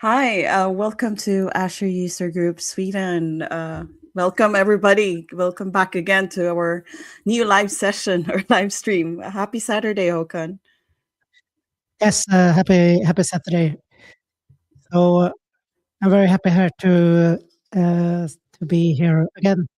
Hi, welcome to Azure User Group Sweden. Welcome, everybody. Welcome back again to our new live session or live stream. Happy Saturday, Håkan. Yes, happy Saturday. So I'm very happy here to be here again.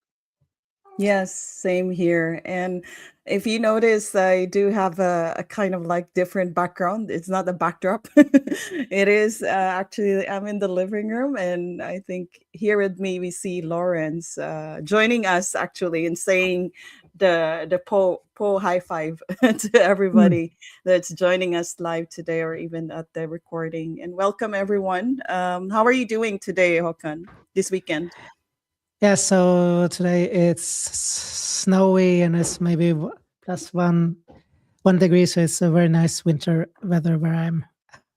Yes, same here. And if you notice, I do have a kind of like different background. It's not a backdrop. It is actually, I'm in the living room, and I think here with me we see Lawrence joining us actually and saying the po high five to Mm. everybody that's joining us live today or even at the recording. And welcome everyone. How are you doing today, Håkan, this weekend? Yeah, so today it's snowy and it's maybe plus one degree, so it's a very nice winter weather where I'm.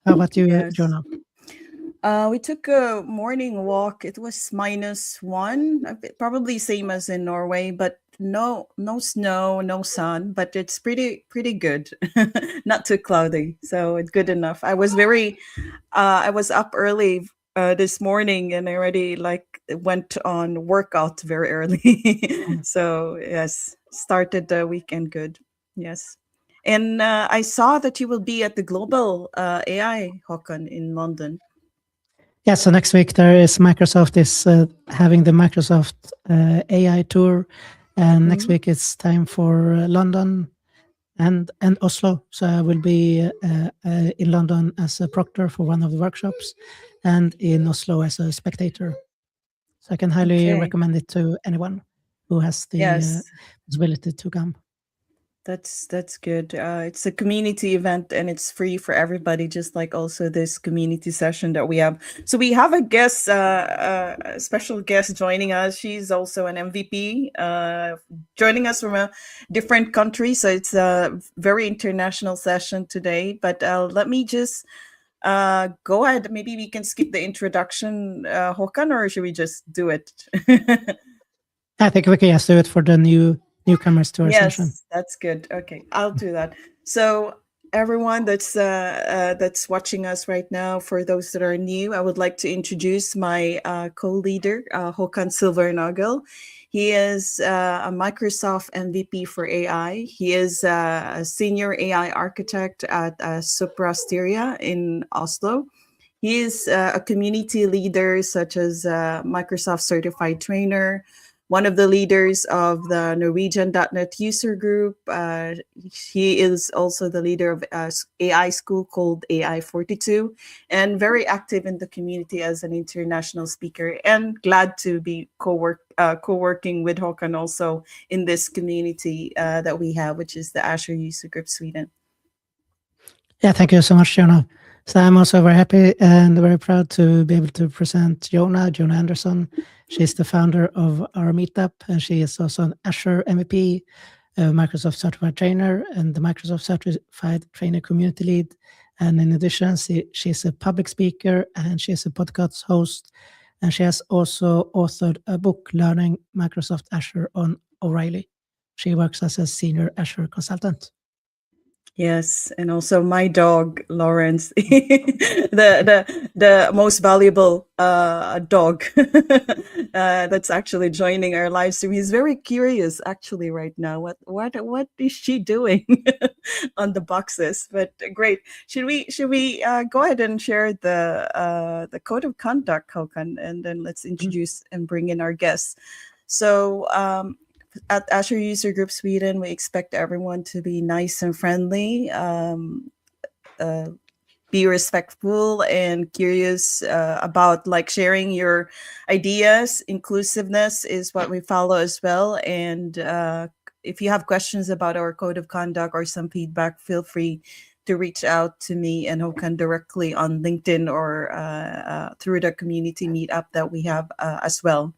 How about you, Yes. Jonah? We took a morning walk. It was -1, a bit- probably same as in Norway, but no snow, no sun, but it's pretty good. Not too cloudy, so it's good enough. I was up early this morning and I already like went on workout very early. Mm. So yes, started the weekend good. Yes. And I saw that you will be at the Global AI Håkan in London. Yeah, so next week there is Microsoft is having the Microsoft AI tour, and next Mhm. week it's time for London and Oslo. So I will be in London as a proctor for one of the workshops, and in Oslo as a spectator. So I can highly Okay. recommend it to anyone who has the Yes, possibility to come. that's good. It's a community event and it's free for everybody, just like also this community session that we have. So we have a guest, a special guest joining us. She's also an MVP, joining us from a different country. So it's a very international session today. But let me just go ahead. Maybe we can skip the introduction, Håkan, or should we just do it? I think we can just do it for the newcomers to our session. Yes, that's good. Okay, I'll do that. So everyone that's watching us right now, for those that are new, I would like to introduce my co-leader, Håkan Silvernagel. He is a Microsoft MVP for AI. He is a senior AI architect at Suprasteria in Oslo. He is a community leader, such as Microsoft certified trainer, one of the leaders of the Norwegian .NET user group. He is also the leader of AI school called AI 42, and very active in the community as an international speaker. And glad to be co-working with Håkan also in this community that we have, which is the Azure User Group Sweden. Yeah, thank you so much, Jonah. So I'm also very happy and very proud to be able to present Jonah Anderson. She's the founder of our meetup, and she is also an Azure MVP, a Microsoft Certified Trainer, and the Microsoft Certified Trainer Community Lead. And in addition, she's a public speaker and she is a podcast host. And she has also authored a book, Learning Microsoft Azure on O'Reilly. She works as a senior Azure consultant. Yes, and also my dog Lawrence, the most valuable dog that's actually joining our live stream. He's very curious actually right now. What is she doing on the boxes? But great. Should we go ahead and share the code of conduct, Håkan, and then let's introduce and bring in our guests. So at Azure User Group Sweden, we expect everyone to be nice and friendly, uh, be respectful and curious about like sharing your ideas. Inclusiveness is what we follow as well. And if you have questions about our code of conduct or some feedback, feel free to reach out to me and Håkan directly on LinkedIn or through the community meetup that we have as well.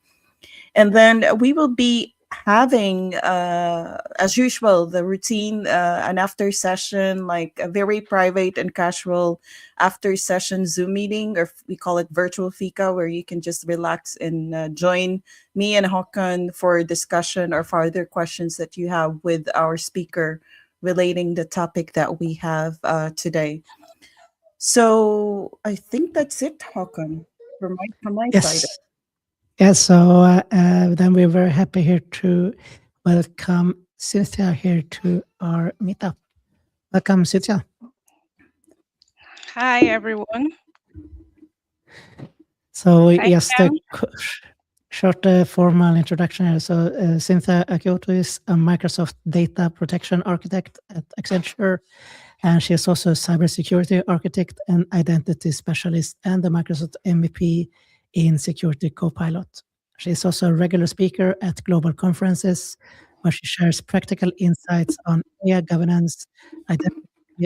And then we will be having as usual the routine, an after session, like a very private and casual after session Zoom meeting, or we call it virtual fika, where you can just relax and join me and Håkan for discussion or further questions that you have with our speaker relating the topic that we have today. So I think that's it, Håkon, from my side. Yes. Yes. So then we're very happy here to welcome Cynthia here to our meetup. Welcome, Cynthia. Hi, everyone. So Hi, just a Ken. short formal introduction here. So Cynthia Akioto is a Microsoft data protection architect at Accenture, and she is also a cybersecurity architect and identity specialist and the Microsoft MVP in Security Copilot. She is also a regular speaker at global conferences where she shares practical insights on AI governance, identity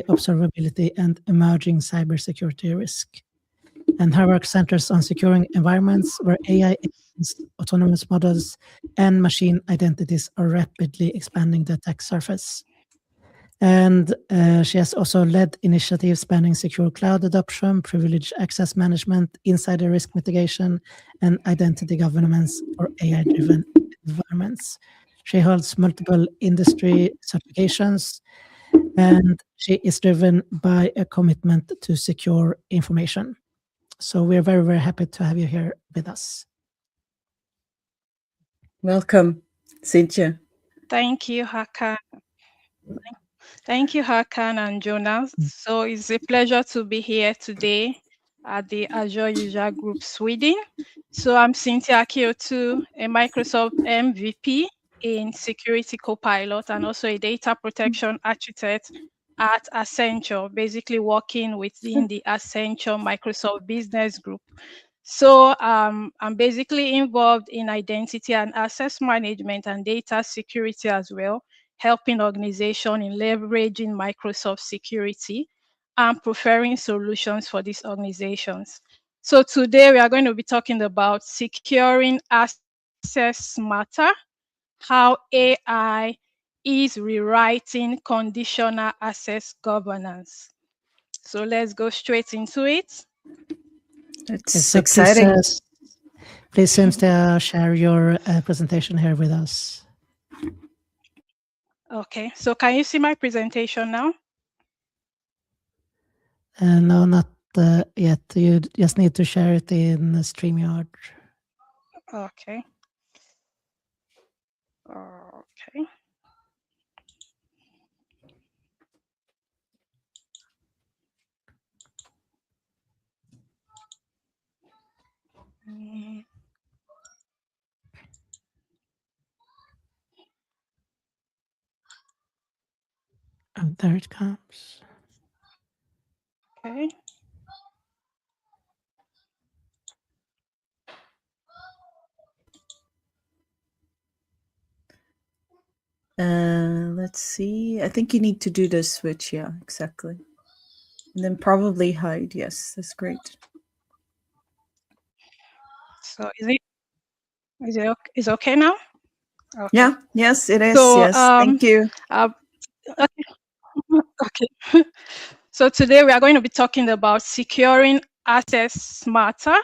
observability, and emerging cybersecurity risk. And her work centers on securing environments where AI agents, autonomous models, and machine identities are rapidly expanding the attack surface. And she has also led initiatives spanning secure cloud adoption, privileged access management, insider risk mitigation, and identity governance for AI-driven environments. She holds multiple industry certifications, and she is driven by a commitment to secure information. So we're very, very happy to have you here with us. Welcome, Cynthia. Thank you, Hakan. Thank you, Hakan and Jonas. So it's a pleasure to be here today at the Azure User Group Sweden. So I'm Cynthia Akiotu, a Microsoft MVP in Security Copilot and also a data protection architect at Accenture, basically working within the Accenture Microsoft Business Group. So I'm basically involved in identity and access management and data security as well, helping organizations in leveraging Microsoft security and preferring solutions for these organizations. So today we are going to be talking about securing access smarter, how AI is rewriting conditional access governance. So let's go straight into it. That's So please, exciting. please, Cynthia, share your presentation here with us. Okay, so can you see my presentation now? No, not yet. You just need to share it in StreamYard. Okay. Okay. Mm, Oh, there it comes. Okay. Let's see. I think you need to do the switch. Yeah, exactly. And then probably hide. Yes, that's great. So is okay now? Okay. Yeah, yes, it is. So Yes, thank you. okay. Okay. So today we are going to be talking about securing access smarter,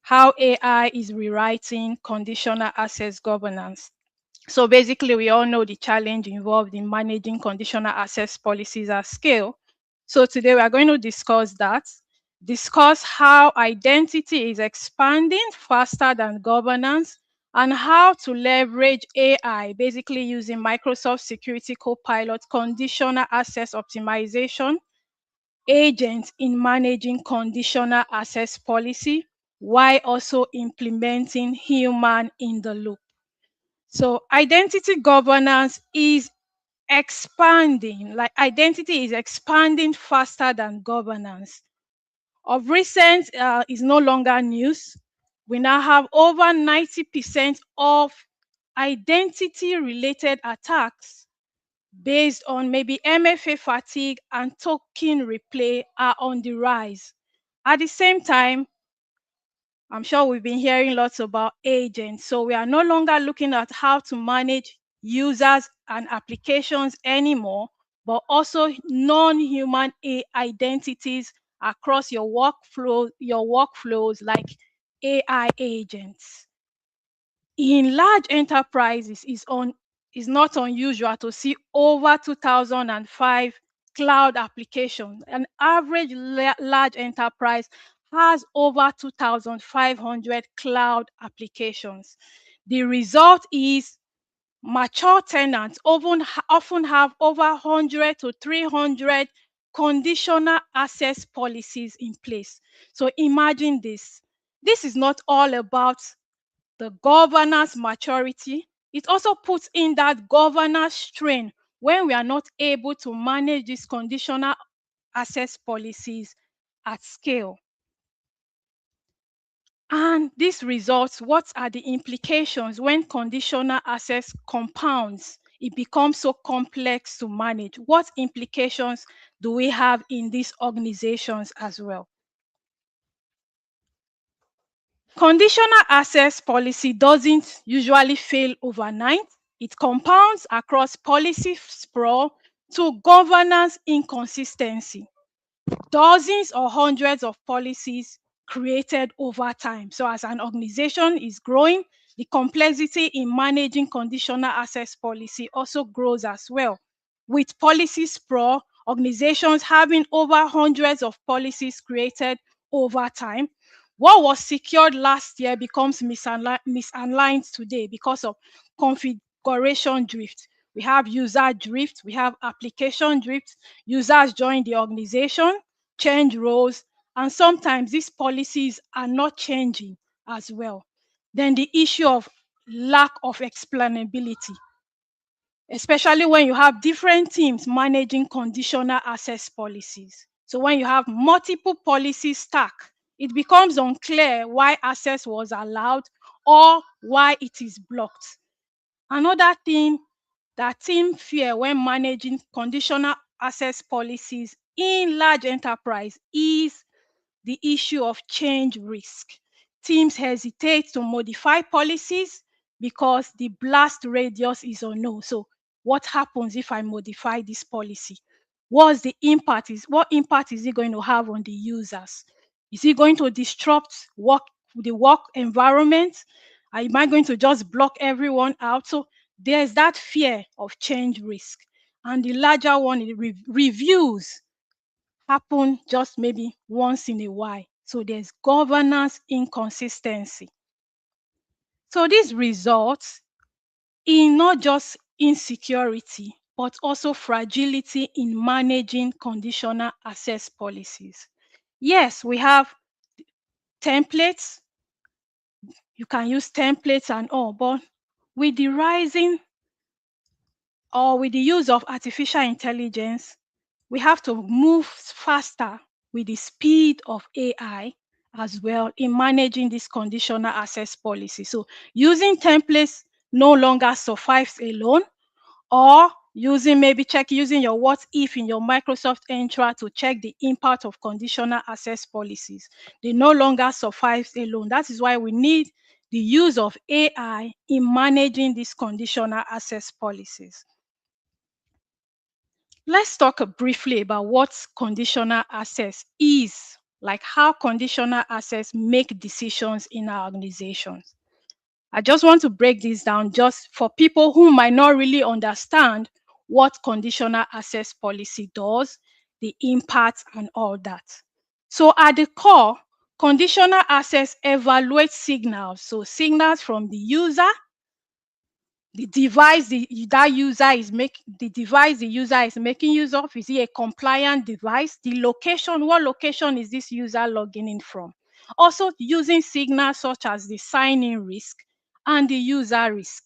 how AI is rewriting conditional access governance. So basically, we all know the challenge involved in managing conditional access policies at scale. So today we are going to discuss that, discuss how identity is expanding faster than governance, and how to leverage AI, basically using Microsoft Security Copilot conditional access optimization agent in managing conditional access policy while also implementing human in the loop. So identity governance is expanding, like identity is expanding faster than governance. Of recent, is no longer news. We now have over 90% of identity related attacks based on maybe MFA fatigue and token replay are on the rise. At the same time, I'm sure we've been hearing lots about agents. So we are no longer looking at how to manage users and applications anymore, but also non-human identities across your workflows like AI agents. In large enterprises, is not unusual to see over 2005 cloud applications. An average large enterprise has over 2,500 cloud applications. The result is mature tenants often have over 100 to 300 conditional access policies in place. So imagine this. This is not all about the governance maturity. It also puts in that governance strain when we are not able to manage these conditional access policies at scale. And these results, what are the implications when conditional access compounds? It becomes so complex to manage. What implications do we have in these organizations as well? Conditional access policy doesn't usually fail overnight. It compounds across policy sprawl to governance inconsistency. Dozens or hundreds of policies created over time. So as an organization is growing, the complexity in managing conditional access policy also grows as well. With policy sprawl, organizations having over hundreds of policies created over time, what was secured last year becomes misaligned today because of configuration drift. We have user drift, we have application drift, users join the organization, change roles, and sometimes these policies are not changing as well. Then the issue of lack of explainability, especially when you have different teams managing conditional access policies. So when you have multiple policies stack, it becomes unclear why access was allowed or why it is blocked. Another thing that team fear when managing conditional access policies in large enterprise is the issue of change risk. Teams hesitate to modify policies because the blast radius is unknown. So what happens if I modify this policy? What impact is it going to have on the users? Is it going to disrupt the work environment? Am I going to just block everyone out? So there's that fear of change risk. And the larger one is reviews happen just maybe once in a while. So there's governance inconsistency. So this results in not just insecurity, but also fragility in managing conditional access policies. Yes, we have templates. You can use templates and all, but with the rising or with the use of artificial intelligence, we have to move faster with the speed of AI as well in managing this conditional access policy. So using templates no longer suffice alone, or using your what if in your Microsoft Entra to check the impact of conditional access policies. They no longer suffice alone. That is why we need the use of AI in managing these conditional access policies. Let's talk briefly about what conditional access is, like how conditional access make decisions in our organizations. I just want to break this down just for people who might not really understand what conditional access policy does, the impact and all that. So at the core, conditional access evaluates signals. So signals from the user, the device the device the user is making use of. Is it a compliant device? The location, what location is this user logging in from? Also using signals such as the sign-in risk and the user risk.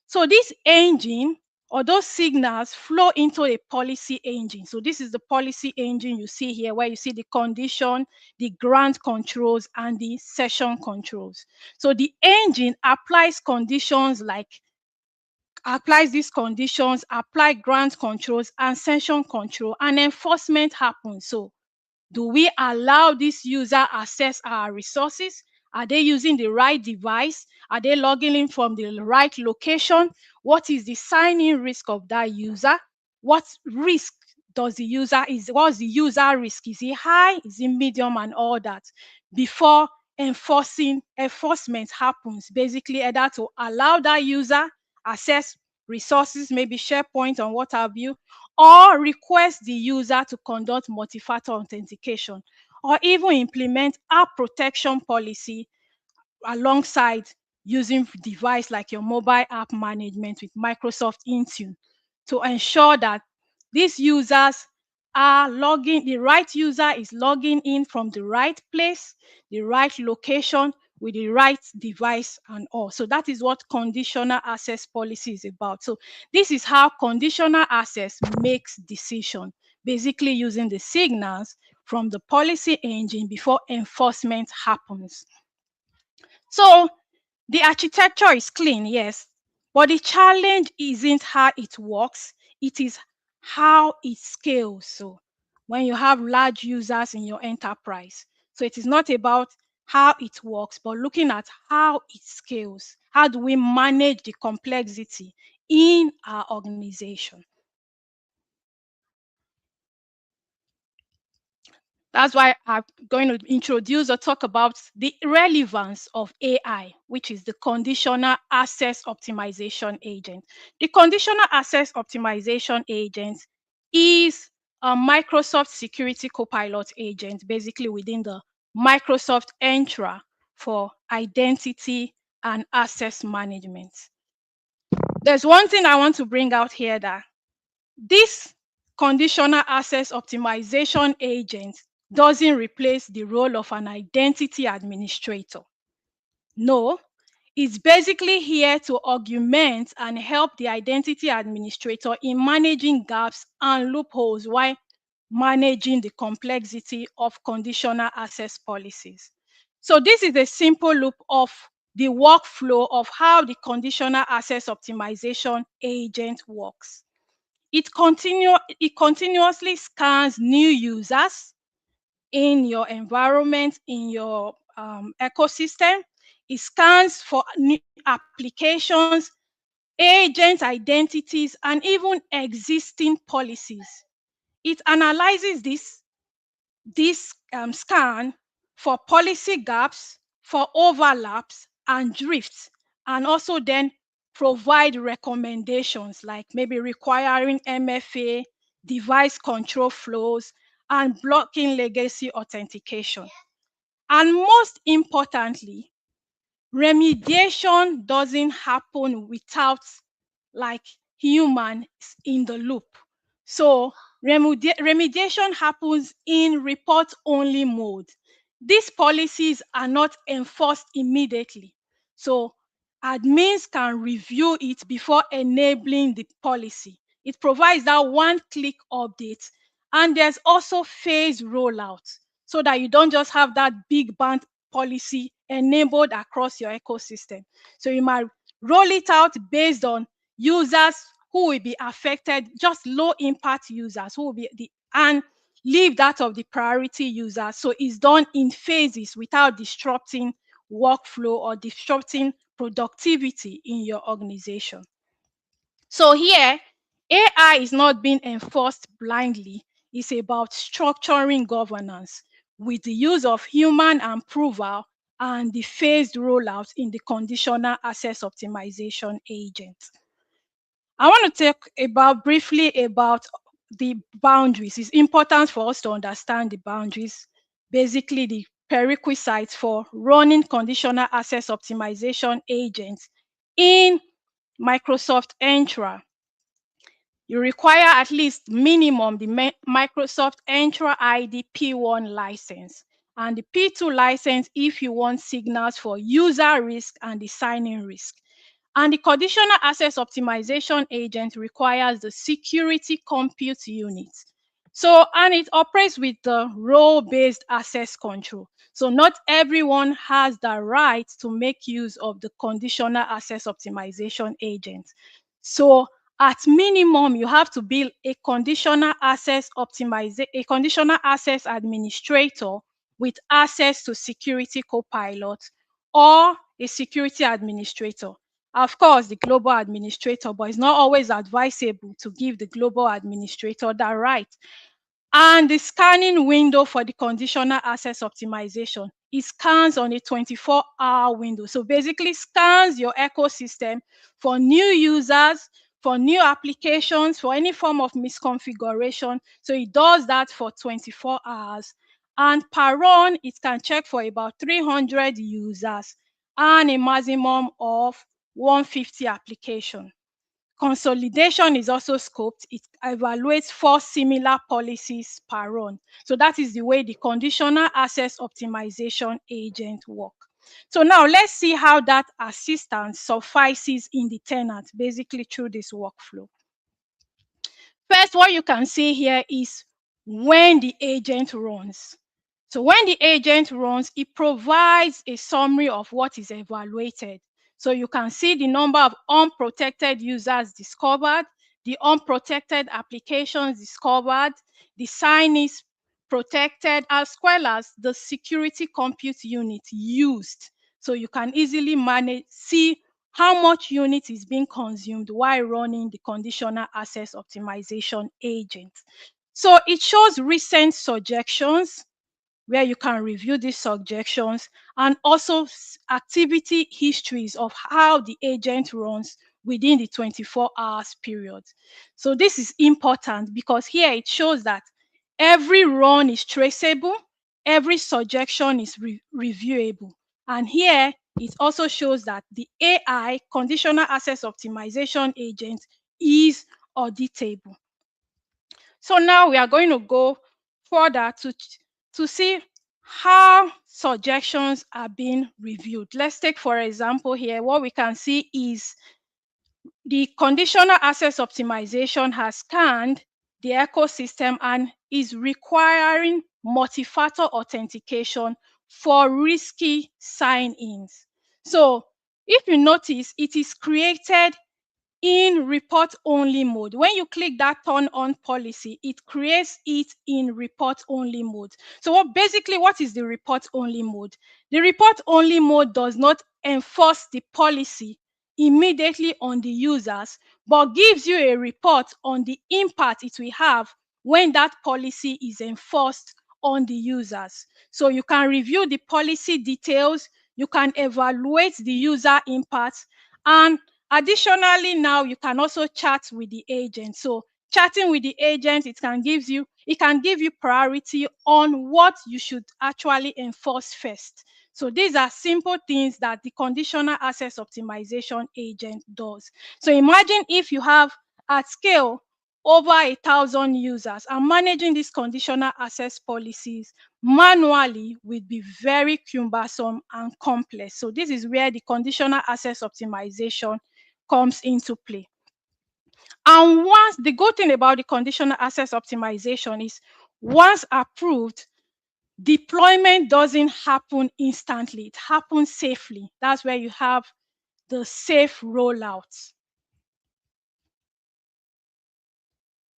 So this engine or those signals flow into a policy engine. So this is the policy engine you see here, where you see the condition, the grant controls, and the session controls. So the engine applies these conditions, apply grant controls and session control, and enforcement happens. So do we allow this user access our resources? Are they using the right device? Are they logging in from the right location? What is the sign-in risk of that user? What risk does the user what's the user risk? Is it high? Is it medium? And all that before enforcement happens, basically either to allow that user access resources, maybe SharePoint and what have you, or request the user to conduct multi-factor authentication, or even implement app protection policy alongside using device like your mobile app management with Microsoft Intune to ensure that these users are logging, the right user is logging in from the right place, the right location, with the right device and all. So that is what conditional access policy is about. So this is how conditional access makes decision, basically using the signals from the policy engine before enforcement happens. So the architecture is clean, yes, but the challenge isn't how it works, it is how it scales. So when you have large users in your enterprise, so it is not about how it works, but looking at how it scales. How do we manage the complexity in our organization? That's why I'm going to introduce or talk about the relevance of AI, which is the Conditional Access Optimization Agent. The Conditional Access Optimization Agent is a Microsoft Security Copilot agent, basically within the Microsoft Entra for identity and access management. There's one thing I want to bring out here, that this conditional access optimization agent doesn't replace the role of an identity administrator. No, it's basically here to augment and help the identity administrator in managing gaps and loopholes while managing the complexity of conditional access policies. So this is a simple loop of the workflow of how the conditional access optimization agent works. It continuously scans new users in your environment, in your ecosystem. It scans for new applications, agent identities, and even existing policies. It analyzes this scan for policy gaps, for overlaps and drifts, and also then provide recommendations like maybe requiring MFA, device control flows, and blocking legacy authentication. And most importantly, remediation doesn't happen without like humans in the loop. So remediation happens in report-only mode. These policies are not enforced immediately. So admins can review it before enabling the policy. It provides that one-click update. And there's also phase rollout so that you don't just have that big bang policy enabled across your ecosystem. So you might roll it out based on users who will be affected, just low impact users who will be and leave that of the priority users. So it's done in phases without disrupting workflow or disrupting productivity in your organization. So here, AI is not being enforced blindly. It's about structuring governance with the use of human approval and the phased rollout in the conditional access optimization agent. I want to talk briefly about the boundaries. It's important for us to understand the boundaries, basically the prerequisites for running conditional access optimization agents in Microsoft Entra. You require at least minimum the Microsoft Entra ID P1 license and the P2 license if you want signals for user risk and the sign-in risk. And the conditional access optimization agent requires the security compute unit. So, and it operates with the role-based access control. So not everyone has the right to make use of the conditional access optimization agent. So at minimum, you have to build a conditional access administrator with access to Security Copilot or a security administrator. Of course, the global administrator, but it's not always advisable to give the global administrator that right. And the scanning window for the conditional access optimization, it scans on a 24-hour window. So basically scans your ecosystem for new users, for new applications, for any form of misconfiguration. So it does that for 24 hours. And per run, it can check for about 300 users and a maximum of 150 applications. Consolidation is also scoped. It evaluates 4 similar policies per run. So that is the way the Conditional Access Optimization Agent works. So now let's see how that assistance suffices in the tenant, basically through this workflow. First, what you can see here is when the agent runs. So when the agent runs, it provides a summary of what is evaluated. So you can see the number of unprotected users discovered, the unprotected applications discovered, the sign is protected, as well as the security compute unit used. So you can easily see how much unit is being consumed while running the Conditional Access Optimization Agent. So it shows recent suggestions, where you can review these suggestions, and also activity histories of how the agent runs within the 24 hours period. So this is important because here it shows that every run is traceable, every suggestion is reviewable. And here it also shows that the AI, Conditional Access Optimization Agent, is auditable. So now we are going to go further to see how suggestions are being reviewed. Let's take, for example, here, what we can see is the Conditional Access Optimization has scanned the ecosystem and is requiring multi-factor authentication for risky sign-ins. So if you notice, it is created in report only mode. When you click that turn on policy, it creates it in report only mode. So what is the report only mode? The report only mode does not enforce the policy immediately on the users, but gives you a report on the impact it will have when that policy is enforced on the users. So you can review the policy details, you can evaluate the user impact, and additionally, now you can also chat with the agent. So chatting with the agent, it can give you priority on what you should actually enforce first. So these are simple things that the Conditional Access Optimization Agent does. So imagine if you have at scale over 1,000 users, and managing these conditional access policies manually would be very cumbersome and complex. So this is where the Conditional Access Optimization comes into play. And once, the good thing about the Conditional Access Optimization is once approved, deployment doesn't happen instantly. It happens safely. That's where you have the safe rollout.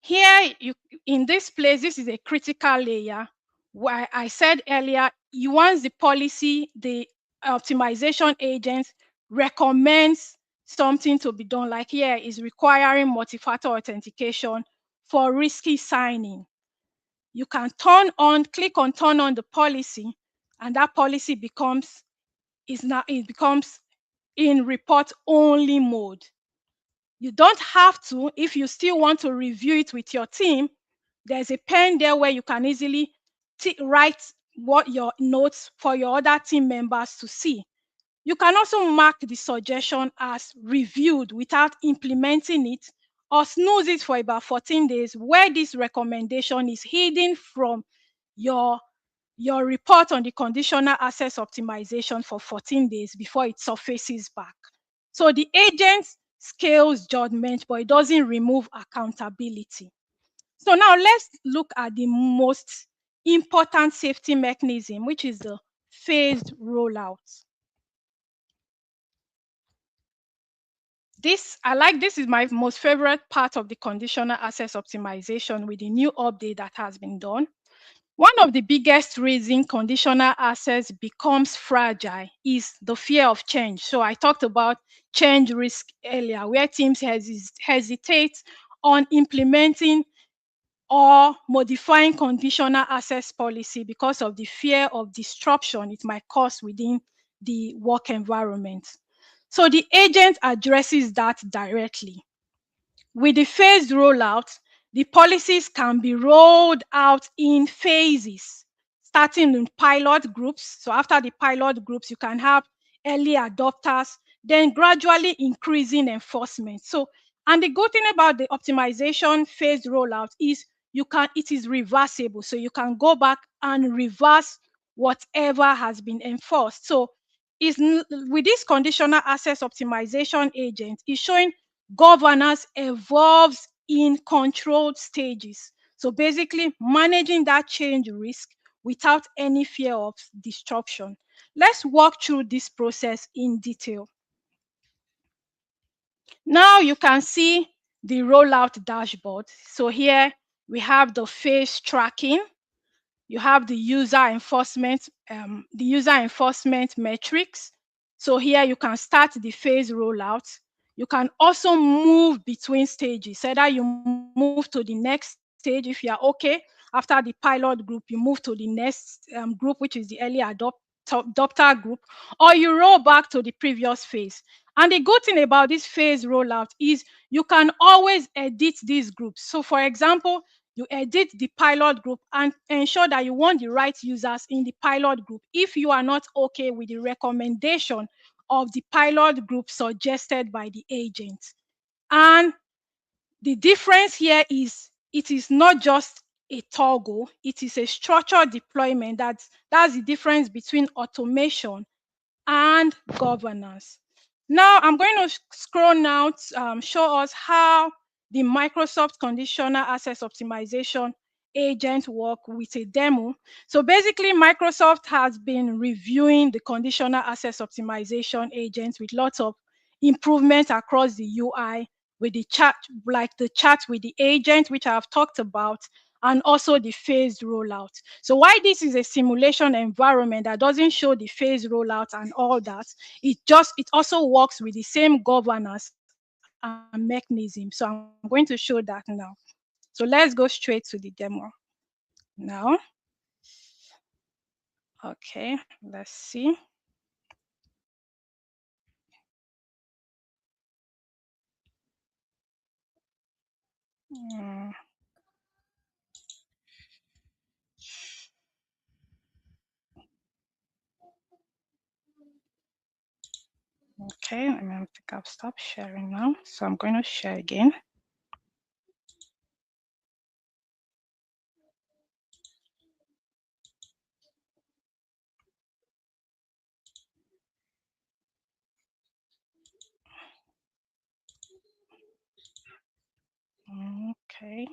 Here, in this place, this is a critical layer where I said earlier, once the policy, the optimization agent recommends something to be done, like here is requiring multi-factor authentication for risky signing. You can click on turn on the policy, and that policy becomes in report only mode. You don't have to. If you still want to review it with your team, there's a pen there where you can easily write what your notes for your other team members to see. You can also mark the suggestion as reviewed without implementing it, or snooze it for about 14 days, where this recommendation is hidden from your report on the Conditional Access Optimization for 14 days before it surfaces back. So the agent scales judgment, but it doesn't remove accountability. So now let's look at the most important safety mechanism, which is the phased rollout. This is my most favorite part of the Conditional Access Optimization with the new update that has been done. One of the biggest reasons conditional access becomes fragile is the fear of change. So I talked about change risk earlier, where teams hesitate on implementing or modifying conditional access policy because of the fear of disruption it might cause within the work environment. So the agent addresses that directly. with the phased rollout, the policies can be rolled out in phases, starting in pilot groups. So after the pilot groups, you can have early adopters, then gradually increasing enforcement. So, and the good thing about the optimization phased rollout is it is reversible. So you can go back and reverse whatever has been enforced. So with this conditional access optimization agent, is showing governance evolves in controlled stages. So basically managing that change risk without any fear of disruption. Let's walk through this process in detail. Now you can see the rollout dashboard. So here we have the phase tracking. You have the user enforcement metrics. So here you can start the phase rollout. You can also move between stages. Either you move to the next stage if you are okay. After the pilot group, you move to the next group, which is the early adopter group, or you roll back to the previous phase. And the good thing about this phase rollout is you can always edit these groups. So for example, you edit the pilot group and ensure that you want the right users in the pilot group if you are not okay with the recommendation of the pilot group suggested by the agent. And the difference here is it is not just a toggle, it is a structured deployment. That's the difference between automation and governance. Now I'm going to scroll now to show us how the Microsoft Conditional Access Optimization Agent work with a demo. So basically, Microsoft has been reviewing the Conditional Access Optimization Agent with lots of improvements across the UI, with the chat, like the chat with the agent, which I've talked about, and also the phased rollout. So why this is a simulation environment that doesn't show the phase rollout and all that, it also works with the same governance and mechanism. So I'm going to show that now. So let's go straight to the demo now. Okay, let's see. Mm, okay, I think I've stopped sharing now. So I'm going to share again. Okay.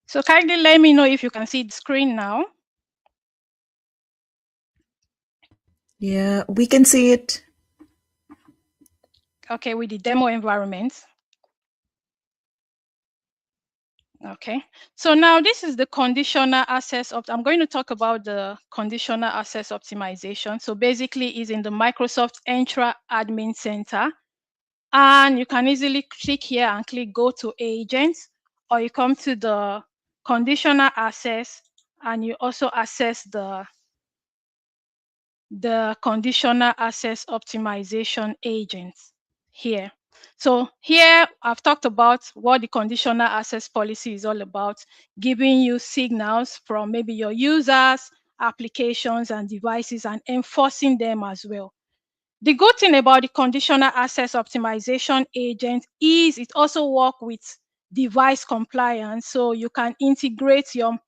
So kindly let me know if you can see the screen now. Yeah, we can see it. Okay, with the demo environment. Okay, so now this is the conditional access I'm going to talk about the conditional access optimization. So basically is in the Microsoft Entra Admin Center, and you can easily click here and click go to agents, or you come to the conditional access and you also access the conditional access optimization agents here. So here I've talked about what the conditional access policy is all about, giving you signals from maybe your users, applications, and devices, and enforcing them as well. The good thing about the conditional access optimization agent is it also works with device compliance, so you can integrate your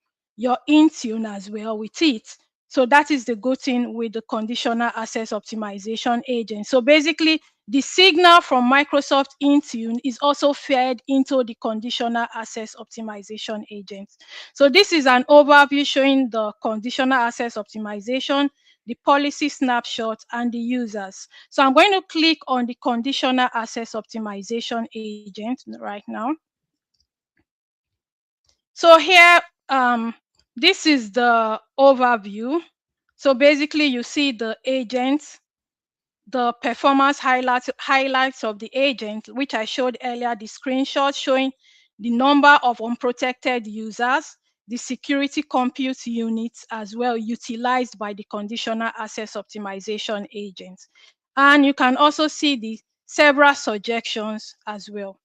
Intune as well with it. So that is the good thing with the conditional access optimization agent. So basically, the signal from Microsoft Intune is also fed into the conditional access optimization agent. So this is an overview showing the conditional access optimization, the policy snapshot, and the users. So I'm going to click on the conditional access optimization agent right now. So here, this is the overview. So basically you see the agent, the performance highlights of the agent, which I showed earlier, the screenshot showing the number of unprotected users, the security compute units as well utilized by the conditional access optimization agent. And you can also see the several suggestions as well.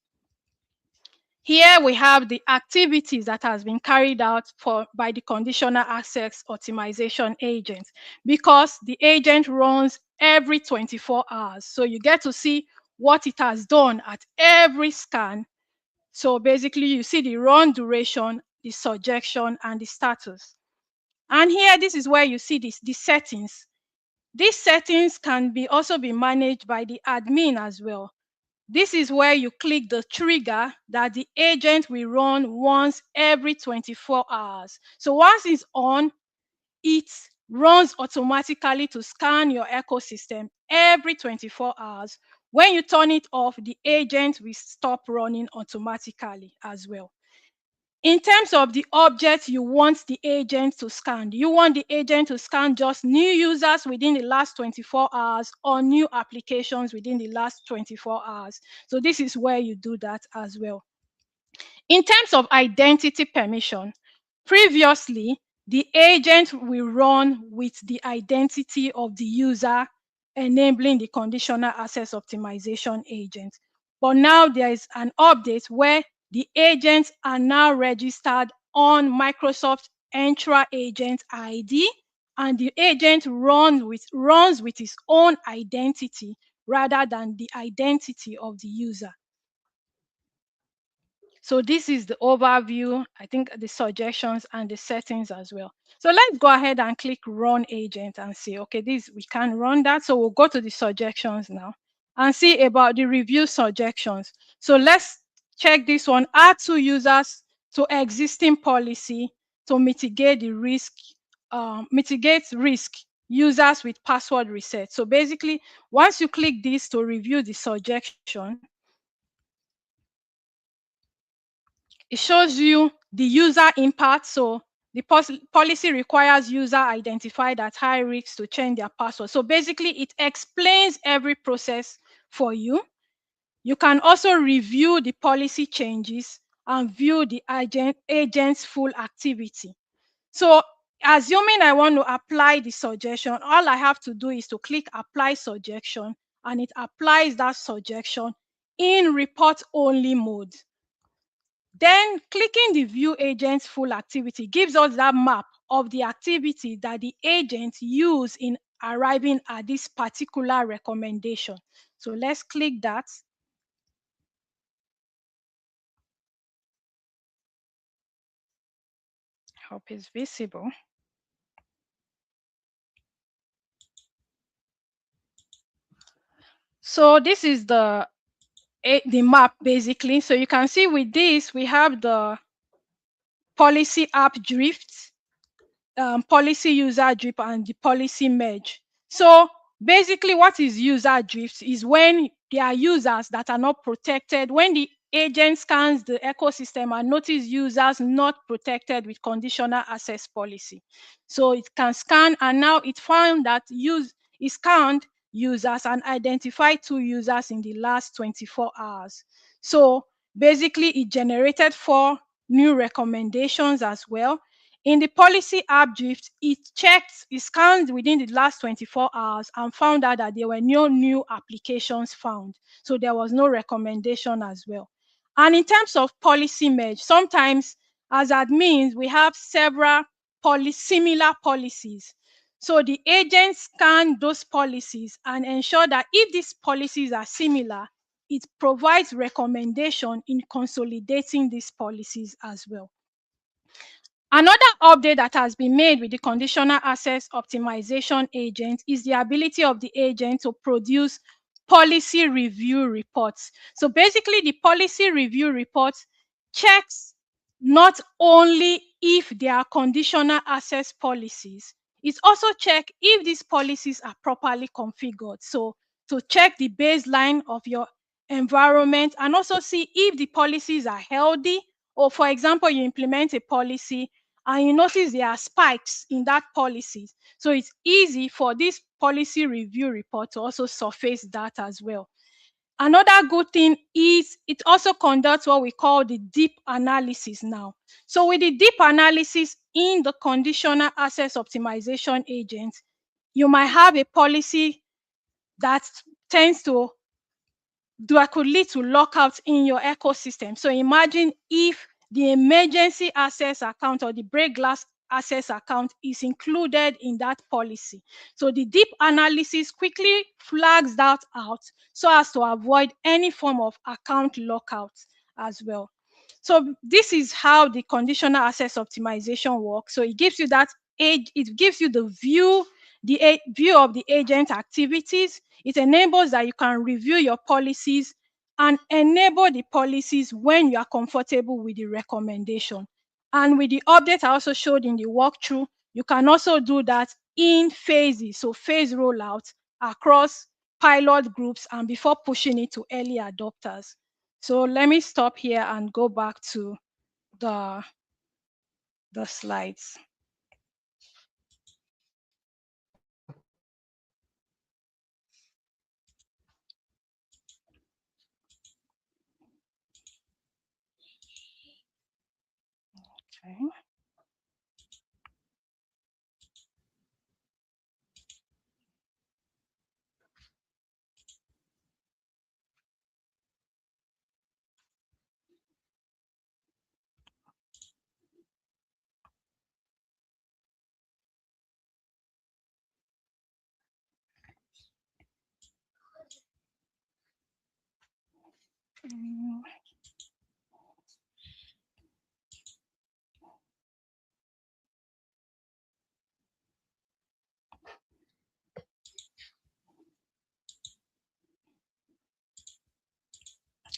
Here we have the activities that has been carried out by the conditional access optimization agent, because the agent runs every 24 hours. So you get to see what it has done at every scan. So basically you see the run duration, the suggestion, and the status. And here, this is where you see the settings. These settings can also be managed by the admin as well. This is where you click the trigger that the agent will run once every 24 hours. So once it's on, it runs automatically to scan your ecosystem every 24 hours. When you turn it off, the agent will stop running automatically as well. In terms of the object you want the agent to scan, you want the agent to scan just new users within the last 24 hours or new applications within the last 24 hours. So this is where you do that as well. In terms of identity permission, previously, the agent will run with the identity of the user, enabling the conditional access optimization agent. But now there is an update where the agents are now registered on Microsoft Entra Agent ID, and the agent runs with its own identity rather than the identity of the user. So this is the overview, I think the suggestions and the settings as well. So let's go ahead and click run agent and see, okay, this we can run that. So we'll go to the suggestions now and see about the review suggestions. So let's check this one, add 2 users to existing policy to mitigate the risk, users with password reset. So basically, once you click this to review the suggestion, it shows you the user impact. So the policy requires user identified at high risk to change their password. So basically, it explains every process for you. You can also review the policy changes and view the agent's full activity. So assuming I want to apply the suggestion, all I have to do is to click apply suggestion, and it applies that suggestion in report only mode. Then clicking the view agent's full activity gives us that map of the activity that the agent used in arriving at this particular recommendation. So let's click that. Hope it's visible. So this is the map basically. So you can see with this, we have the policy app drift, policy user drift, and the policy merge. So basically, what is user drift is when there are users that are not protected. When the agent scans the ecosystem and notice users not protected with conditional access policy. So it can scan, and now it found that it scanned users and identified 2 users in the last 24 hours. So basically, it generated 4 new recommendations as well. In the policy app drift, it scanned within the last 24 hours and found out that there were no new applications found. So there was no recommendation as well. And in terms of policy merge, sometimes as admins, we have several similar policies. So the agents scan those policies and ensure that if these policies are similar, it provides recommendation in consolidating these policies as well. Another update that has been made with the conditional access optimization agent is the ability of the agent to produce policy review reports. So basically, the policy review reports checks not only if there are conditional access policies, it also checks if these policies are properly configured. So to check the baseline of your environment and also see if the policies are healthy, or for example, you implement a policy and you notice there are spikes in that policy. So it's easy for this policy review report to also surface that as well. Another good thing is it also conducts what we call the deep analysis now. So with the deep analysis in the conditional access optimization agent, you might have a policy that tends to that could lead to lockouts in your ecosystem. So imagine if the emergency access account or the break glass access account is included in that policy. So the deep analysis quickly flags that out so as to avoid any form of account lockouts as well. So this is how the conditional access optimization works. So it gives you that it gives you the view of the agent activities. It enables that you can review your policies and enable the policies when you are comfortable with the recommendation. And with the update I also showed in the walkthrough, you can also do that in phases, so phase rollout across pilot groups and before pushing it to early adopters. So let me stop here and go back to the slides. Okay. Mm.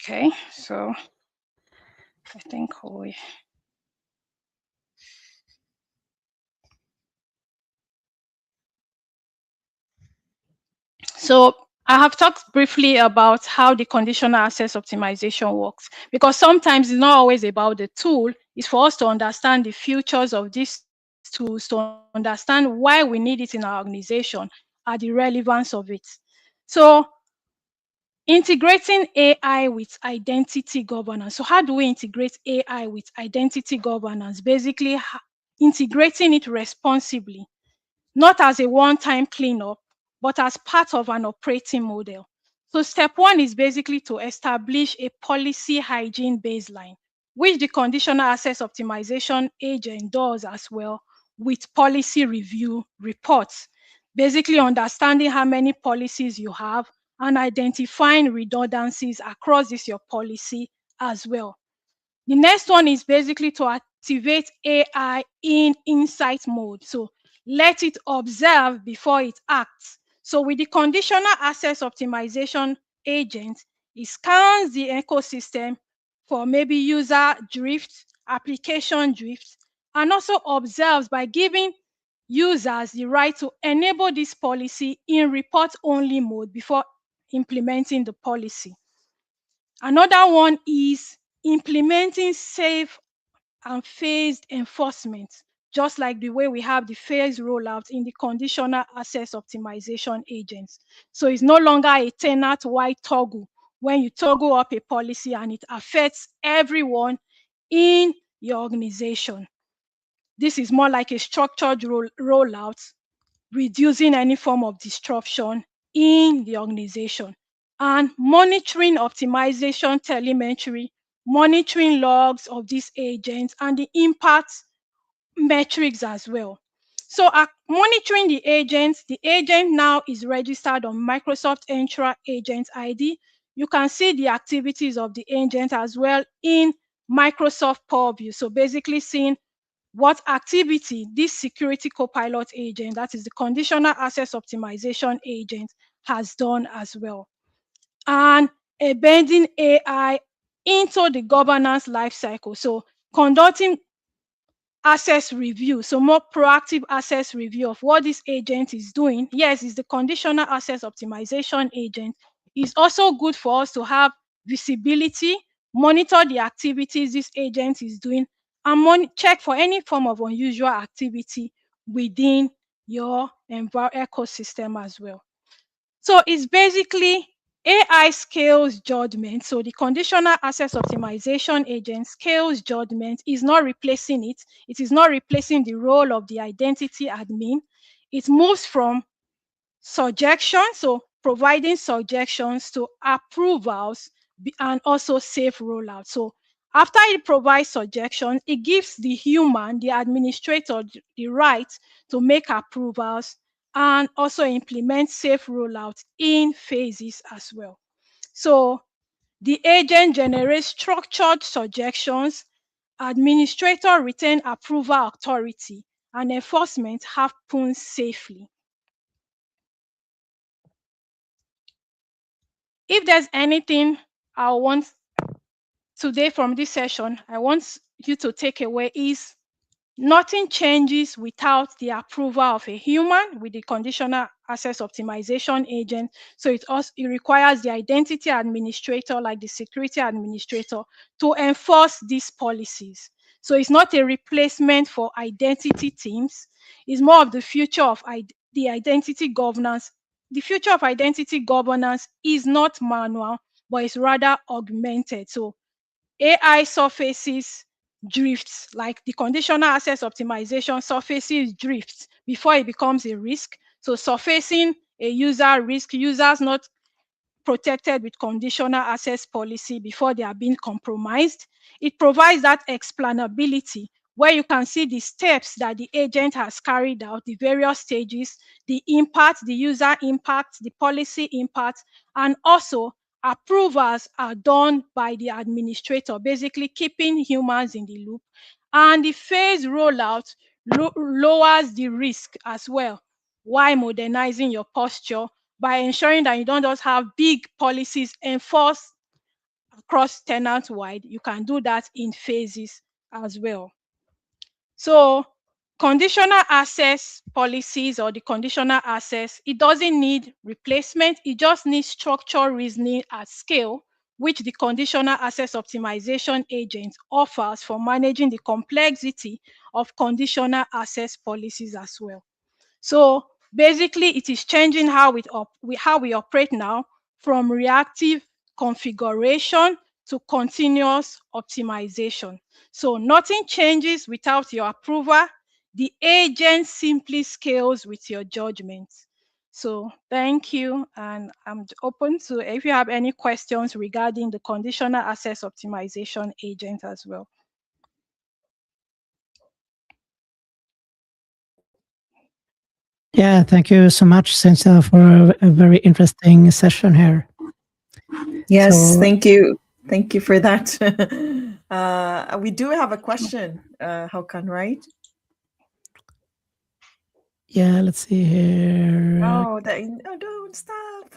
Okay, so I think we so I have talked briefly about how the conditional access optimization works, because sometimes it's not always about the tool. It's for us to understand the features of these tools, to understand why we need it in our organization and the relevance of it. So integrating AI with identity governance. So how do we integrate AI with identity governance? Basically, integrating it responsibly, not as a one-time cleanup, but as part of an operating model. So step one is basically to establish a policy hygiene baseline, which the conditional access optimization agent does as well with policy review reports. Basically understanding how many policies you have and identifying redundancies across this your policy as well. The next one is basically to activate AI in insight mode. So let it observe before it acts. So with the conditional access optimization agent, it scans the ecosystem for maybe user drift, application drift, and also observes by giving users the right to enable this policy in report only mode before implementing the policy. Another one is implementing safe and phased enforcement, just like the way we have the phase rollout in the conditional access optimization agents. So it's no longer a tenant-wide toggle when you toggle up a policy and it affects everyone in your organization. This is more like a structured rollout, reducing any form of disruption in the organization. And monitoring optimization telemetry, monitoring logs of these agents and the impact metrics as well. So monitoring the agent now is registered on Microsoft Entra Agent ID. You can see the activities of the agent as well in Microsoft Purview. So basically seeing what activity this security copilot agent, that is the conditional access optimization agent, has done as well. And embedding AI into the governance lifecycle. So conducting access review, so more proactive access review of what this agent is doing. Yes, it's the conditional access optimization agent. It's also good for us to have visibility, monitor the activities this agent is doing, and check for any form of unusual activity within your ecosystem as well. So it's basically AI scales judgment. So the conditional access optimization agent scales judgment, is not replacing it. It is not replacing the role of the identity admin. It moves from suggestions, so providing suggestions, to approvals and also safe rollout. So after it provides suggestions, it gives the human, the administrator, the right to make approvals and also implement safe rollout in phases as well. So the agent generates structured suggestions, administrator retain approval authority, and enforcement happens safely. If there's anything I want today from this session, I want you to take away is nothing changes without the approval of a human with the conditional access optimization agent. So it requires the identity administrator, like the security administrator, to enforce these policies. So it's not a replacement for identity teams. It's more of the future of the identity governance. The future of identity governance is not manual, but it's rather augmented. So AI surfaces drifts, like the conditional access optimization surfaces drifts before it becomes a risk. So surfacing a user risk, users not protected with conditional access policy before they are being compromised. It provides that explainability where you can see the steps that the agent has carried out, the various stages, the impact, the user impact, the policy impact, and also approvals are done by the administrator, basically keeping humans in the loop. And the phase rollout lowers the risk as well, while modernizing your posture by ensuring that you don't just have big policies enforced across tenant wide. You can do that in phases as well. So conditional access policies, or the conditional access, it doesn't need replacement. It just needs structural reasoning at scale, which the conditional access optimization agent offers for managing the complexity of conditional access policies as well. So basically, it is changing how we operate now, from reactive configuration to continuous optimization. So nothing changes without your approval. The agent simply scales with your judgment. So thank you, and I'm open to if you have any questions regarding the conditional access optimization agent as well. Yeah, thank you so much, Cynthia, for a very interesting session here. Yes, So- thank you. Thank you for that. We do have a question, Håkan, right? Yeah, let's see here. Oh, don't stop.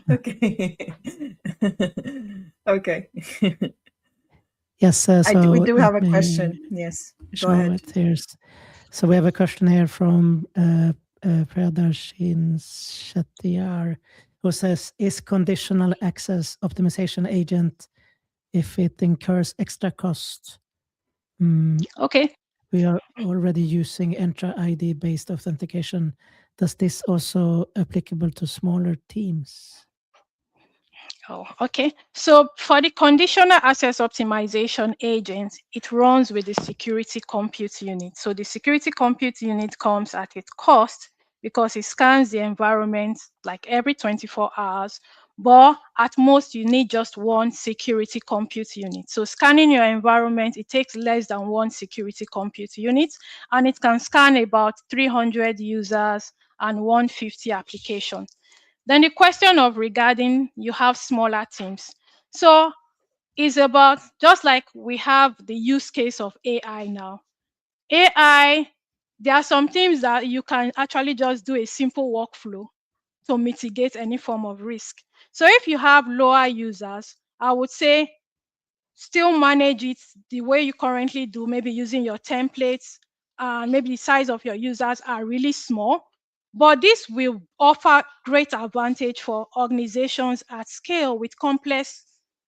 Okay. Okay. Yes, so we do have a let me question. Yes, go show ahead. it here. So we have a question here from Pradarshin Shettiar, who says, is conditional access optimization agent if it incurs extra cost? Okay. We are already using Entra ID based authentication. Does this also applicable to smaller teams? Oh, okay. So for the conditional access optimization agent, it runs with the security compute unit. So the security compute unit comes at its cost because it scans the environment like every 24 hours. But at most, you need just one security compute unit. So scanning your environment, it takes less than one security compute unit, and it can scan about 300 users and 150 applications. Then the question of regarding you have smaller teams. So it's about, just like we have the use case of AI now. AI, there are some teams that you can actually just do a simple workflow to mitigate any form of risk. So if you have lower users, I would say still manage it the way you currently do, maybe using your templates, and maybe the size of your users are really small. But this will offer great advantage for organizations at scale with complex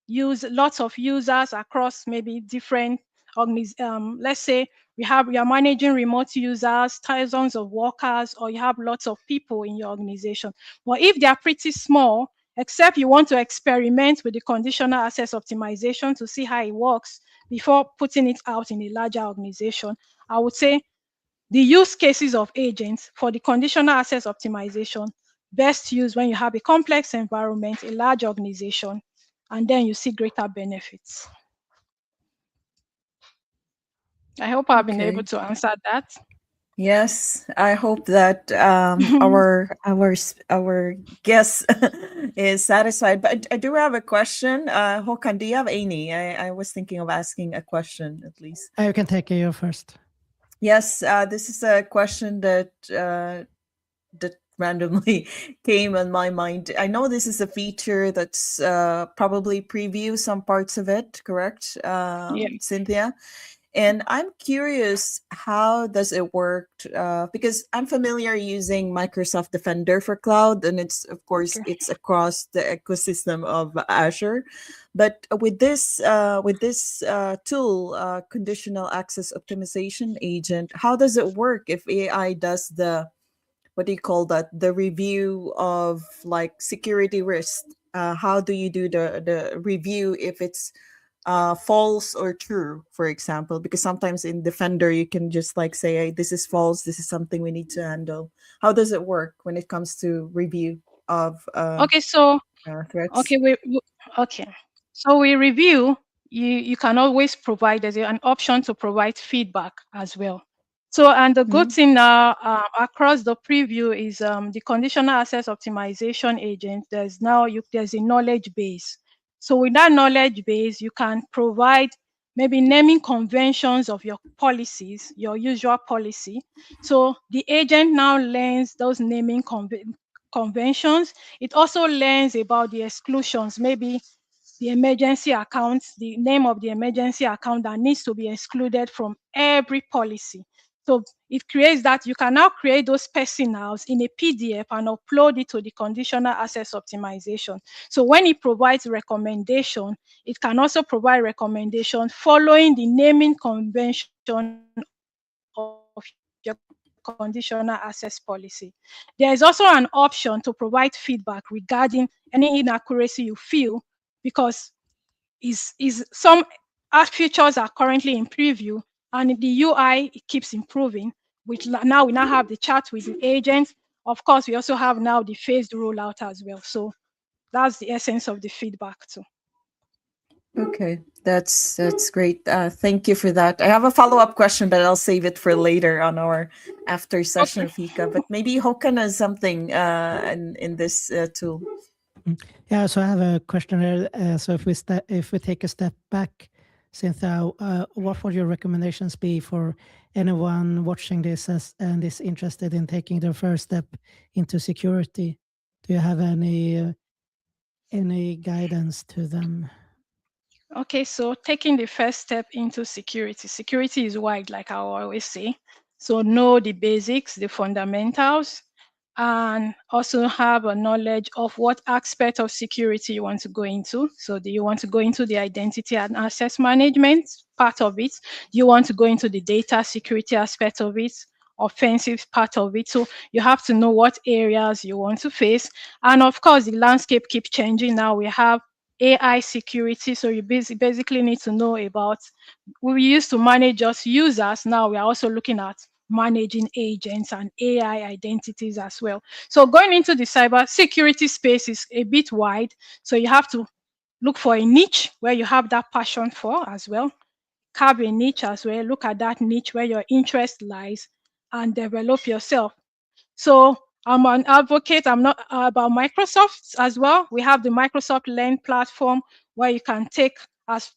lots of users across maybe different let's say you're managing remote users, thousands of workers, or you have lots of people in your organization. But if they are pretty small, except you want to experiment with the conditional access optimization to see how it works before putting it out in a larger organization. I would say the use cases of agents for the conditional access optimization best used when you have a complex environment, a large organization, and then you see greater benefits. I hope I've been able to answer that. Yes, I hope that our guest is satisfied. But I do have a question. Håkan, do you have any? I was thinking of asking a question at least. You can take you first. Yes, this is a question that randomly came on my mind. I know this is a feature that's probably preview some parts of it, correct, Yeah. Cynthia? And I'm curious, how does it work? Because I'm familiar using Microsoft Defender for cloud, and it's of course Okay. it's across the ecosystem of Azure. But with this tool, Conditional Access Optimization Agent, how does it work if AI does the, what do you call that, the review of like security risk? How do you do the review if it's false or true, for example? Because sometimes in Defender you can just like say, hey, this is false, this is something we need to handle. How does it work when it comes to review of Okay, so threats? okay. So we review. You can always provide, there's an option to provide feedback as well. So, and the good Mhm. thing now across the preview is the conditional access optimization agent. There's a knowledge base. So with that knowledge base, you can provide maybe naming conventions of your policies, your usual policy. So the agent now learns those naming conventions. It also learns about the exclusions, maybe the emergency account, the name of the emergency account that needs to be excluded from every policy. So it creates that you can now create those personals in a PDF and upload it to the conditional access optimization. So when it provides recommendation, it can also provide recommendation following the naming convention of your conditional access policy. There is also an option to provide feedback regarding any inaccuracy you feel, because some features are currently in preview and the UI it keeps improving. Now we have the chat with the agent. Of course, we also have now the phased rollout as well. So that's the essence of the feedback too. Okay, that's great. Thank you for that. I have a follow-up question, but I'll save it for later on our after session Okay. of Fika. But maybe Håkan has something in this tool. Yeah, so I have a question here. So if we take a step back, Cynthia, what would your recommendations be for anyone watching this and is interested in taking their first step into security? Do you have any guidance to them? Okay, so taking the first step into security. Security is wide, like I always say. So know the basics, the fundamentals, and also have a knowledge of what aspect of security you want to go into. So do you want to go into the identity and access management part of it? Do you want to go into the data security aspect of it? Offensive part of it? So you have to know what areas you want to face. And of course, the landscape keeps changing. Now we have AI security. So you basically need to know about, we used to manage just users. Now we are also looking at managing agents and AI identities as well. So going into the cyber security space is a bit wide. So you have to look for a niche where you have that passion for as well. Carve a niche as well. Look at that niche where your interest lies and develop yourself. So I'm an advocate. I'm not about Microsoft as well. We have the Microsoft Learn platform where you can take as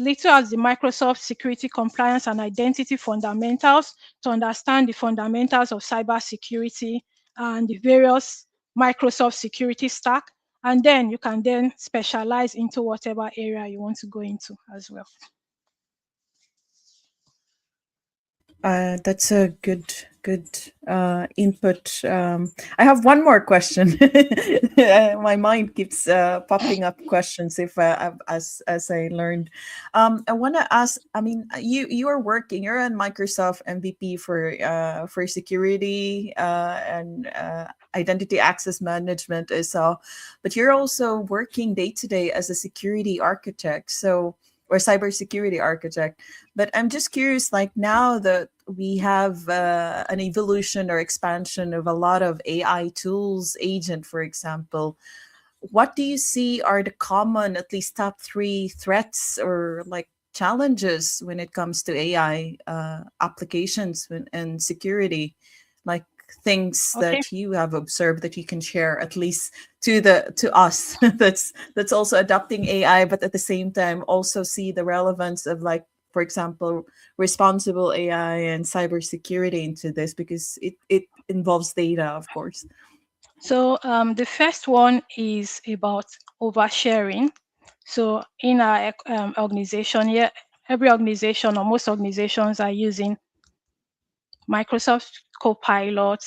little as the Microsoft Security Compliance and Identity Fundamentals to understand the fundamentals of cybersecurity and the various Microsoft security stack. And then you can then specialize into whatever area you want to go into as well. That's a good good input. I have one more question. My mind keeps popping up questions as I learned. I want to ask. I mean, you are working. You're a Microsoft MVP for security and identity access management. I saw, but you're also working day to day as a security architect. So or cybersecurity architect. But I'm just curious, like now that we have an evolution or expansion of a lot of AI tools, agent, for example, what do you see are the common, at least top three threats or like challenges when it comes to AI applications and security? Like things Okay. that you have observed that you can share at least to us that's also adopting AI, but at the same time also see the relevance of, like, for example, responsible AI and cybersecurity into this, because it involves data, of course. So the first one is about oversharing. So in our organization, yeah, every organization or most organizations are using Microsoft Copilot,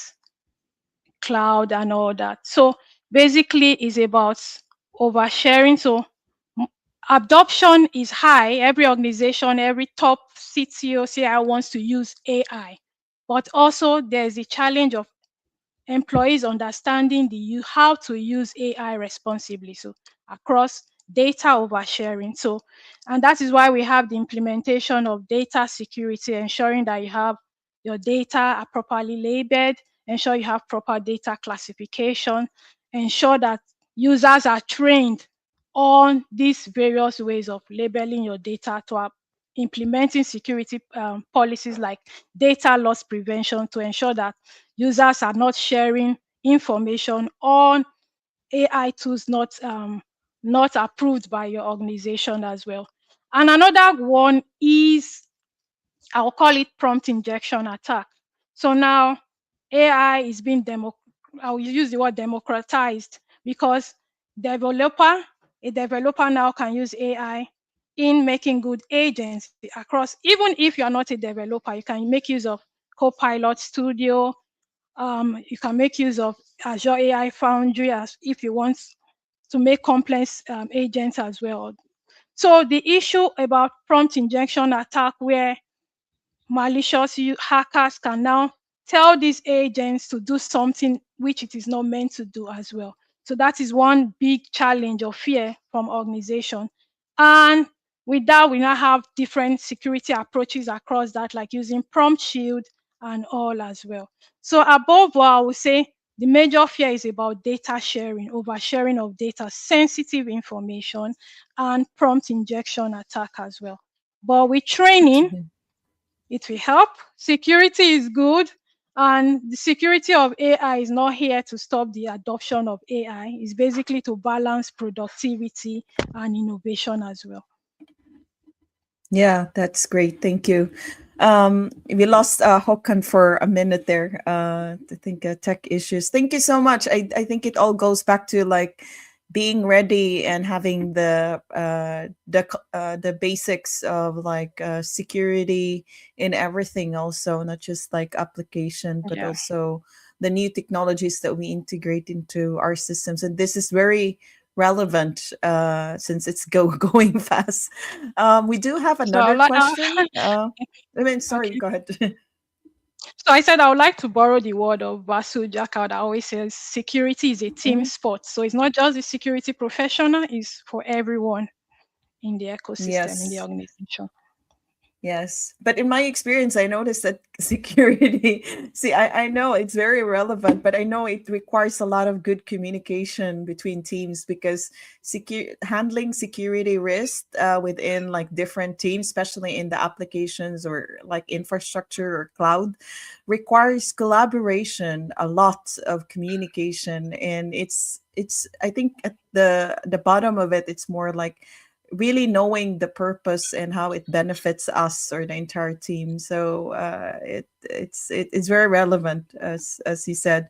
cloud, and all that. So basically, it's about oversharing. So m- adoption is high. Every organization, every top CTO, CIO wants to use AI, but also there's a challenge of employees understanding how to use AI responsibly. So across data oversharing. So, and that is why we have the implementation of data security, ensuring that you have your data are properly labeled, ensure you have proper data classification, ensure that users are trained on these various ways of labeling your data to implementing security policies like data loss prevention to ensure that users are not sharing information on AI tools not approved by your organization as well. And another one is, I'll call it prompt injection attack. So now AI is being I'll use the word democratized, because developer, a developer now can use AI in making good agents across. Even if you are not a developer, you can make use of Copilot Studio. You can make use of Azure AI Foundry as if you want to make complex agents as well. So the issue about prompt injection attack, where malicious hackers can now tell these agents to do something which it is not meant to do as well. So that is one big challenge or fear from organization. And with that, we now have different security approaches across that, like using prompt shield and all as well. So above all, I would say the major fear is about data sharing, oversharing of data, sensitive information, and prompt injection attack as well. But with training, it will help. Security is good, and the security of AI is not here to stop the adoption of AI. It's basically to balance productivity and innovation as well. Yeah, that's great. Thank you. We lost Håkan for a minute there. I think tech issues. Thank you so much. I think it all goes back to like being ready and having the basics of like security in everything, also not just like application, but Yeah. also the new technologies that we integrate into our systems. And this is very relevant since it's going fast. We do have So I another would like, question. I mean, sorry, okay. go ahead. So I said I would like to borrow the word of Vasu Jakar that always says security is a team Mhm. sport. So it's not just the security professional, it's for everyone in the ecosystem, in the Yes. organization. Yes, but in my experience, I noticed that security. See, I know it's very relevant, but I know it requires a lot of good communication between teams, because handling security risk within like different teams, especially in the applications or like infrastructure or cloud, requires collaboration, a lot of communication, and it's. I think at the bottom of it, it's more like really knowing the purpose and how it benefits us or the entire team. So it's very relevant, as you said.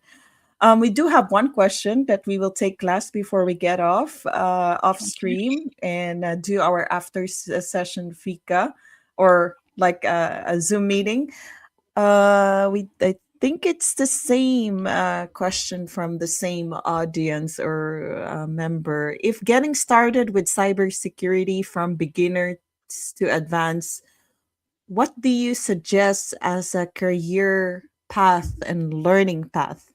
We do have one question that we will take last before we get off Okay. stream and do our after session fika, or like a Zoom meeting. We think it's the same question from the same audience or member. If getting started with cybersecurity from beginner to advanced, what do you suggest as a career path and learning path?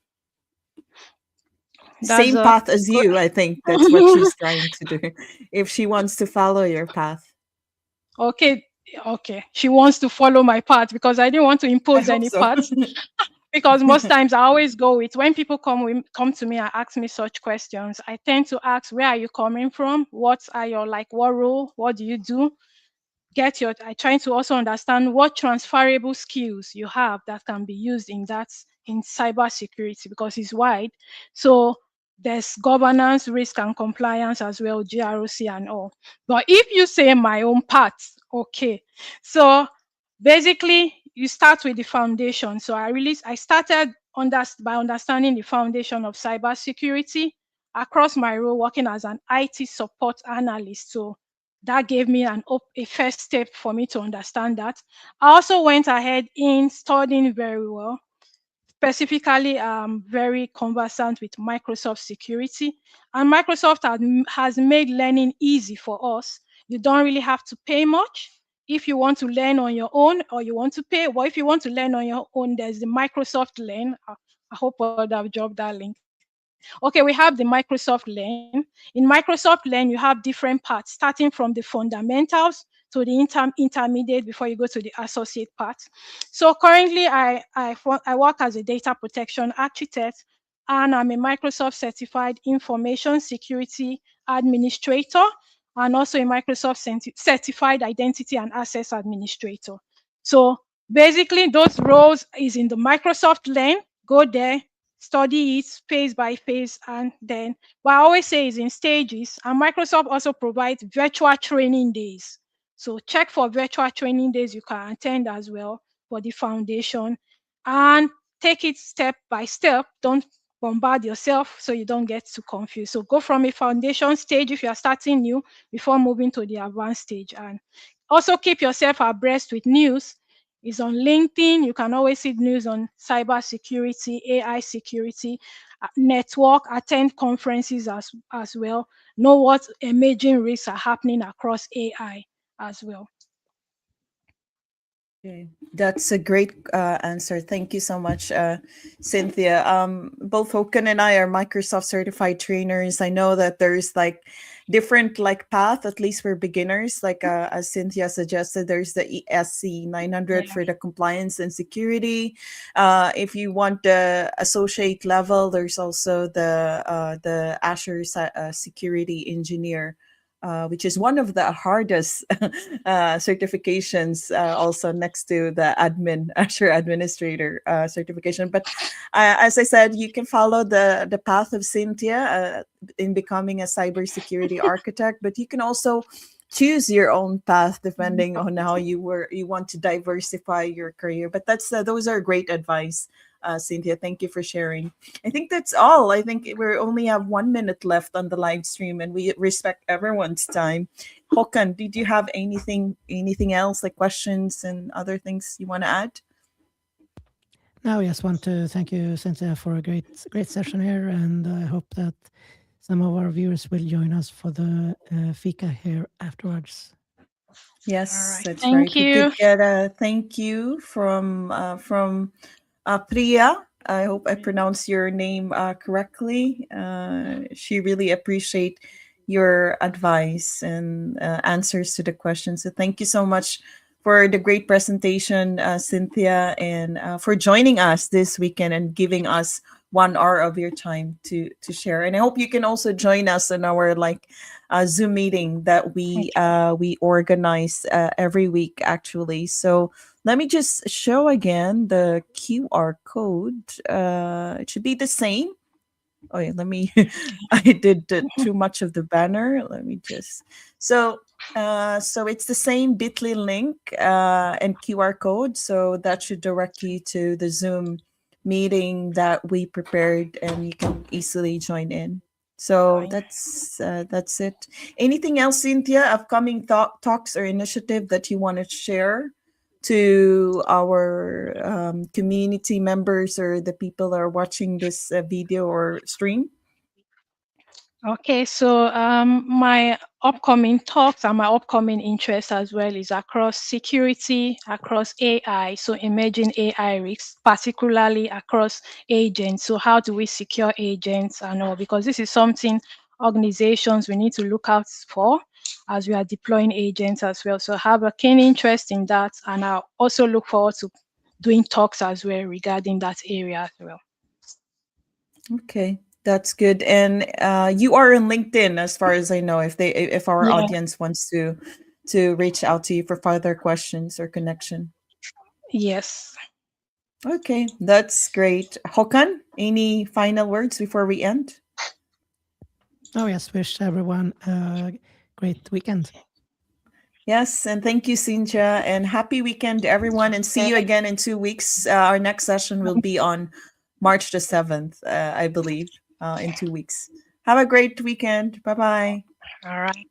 That's Same a path as good. you, I think that's what she's trying to do. If she wants to follow your path, Okay, okay. She wants to follow my path because I didn't want to I impose hope any so. path. Because most times I always go with when people come to me and ask me such questions, I tend to ask, where are you coming from? What are your like what role? What do you do? I trying to also understand what transferable skills you have that can be used in cybersecurity because it's wide. So there's governance, risk and compliance as well, GROC and all. But if you say my own part, okay. So basically you start with the foundation. So I started by understanding the foundation of cybersecurity across my role working as an IT support analyst. So that gave me a first step for me to understand that. I also went ahead in studying very well. Specifically, I'm very conversant with Microsoft Security, and Microsoft has made learning easy for us. You don't really have to pay much if you want to learn on your own, or you want to pay. Well, if you want to learn on your own, there's the Microsoft Learn. I hope I've dropped that link. Okay, we have the Microsoft Learn. In Microsoft Learn, you have different parts, starting from the fundamentals to the intermediate before you go to the associate part. So currently, I work as a data protection architect, and I'm a Microsoft certified information security administrator, and also a Microsoft certified identity and access administrator. So basically, those roles is in the Microsoft Learn. Go there, study it phase by phase, and then what I always say is in stages. And Microsoft also provides virtual training days. So check for virtual training days you can attend as well for the foundation, and take it step by step. Don't bombard yourself so you don't get too confused. So go from a foundation stage if you are starting new before moving to the advanced stage. And also keep yourself abreast with news. Is on LinkedIn. You can always see news on cyber security, AI security, network, attend conferences as well. Know what emerging risks are happening across AI as well. Okay. That's a great answer. Thank you so much, Cynthia. Both Håkan and I are Microsoft certified trainers. I know that there's like different like path, at least for beginners. Like as Cynthia suggested, there's the ESC 900 Yeah, for the compliance and security. If you want the associate level, there's also the Azure security engineer, which is one of the hardest certifications, also next to the admin Azure administrator certification. But as I said, you can follow the path of Cynthia in becoming a cybersecurity architect, but you can also choose your own path depending on how you want to diversify your career. But that's those are great advice, Cynthia. Thank you for sharing. I think that's all. I think we only have 1 minute left on the live stream, and we respect everyone's time. Håkan, did you have anything else, like questions and other things you want to add? Now, I just want to thank you, Cynthia, for a great session here, and I hope that some of our viewers will join us for the fika here afterwards. all Yes, right. that's right. Thank We could you. get a thank you from Priya. I hope I pronounced your name correctly. She really appreciate your advice and answers to the questions. So thank you so much for the great presentation, Cynthia, and for joining us this weekend and giving us 1 hour of your time to share. And I hope you can also join us in our like Zoom meeting that we organize every week, actually. So let me just show again the QR code. It should be the same. Oh yeah, let me. I did too much of the banner. Let me just. So so it's the same Bitly link and QR code. So that should direct you to the Zoom meeting that we prepared, and you can easily join in. So Fine. that's it. Anything else, Cynthia? Upcoming talks or initiative that you want to share to our community members or the people that are watching this video or stream? Okay, so my upcoming talks and my upcoming interest as well is across security, across AI, so emerging AI risks, particularly across agents. So how do we secure agents and all? Because this is something organizations we need to look out for as we are deploying agents as well. So I have a keen interest in that, and I also look forward to doing talks as well regarding that area as well. Okay, that's good. And you are on LinkedIn, as far as I know. If our Yeah, audience wants to reach out to you for further questions or connection. yes. Okay, that's great. Håkan, any final words before we end? Oh, yes. Wish everyone a great weekend. Yes, and thank you, Cynthia, and happy weekend, everyone, and see you again in 2 weeks. Our next session will be on March the 7th, I believe, in 2 weeks. Have a great weekend. Bye-bye. All right.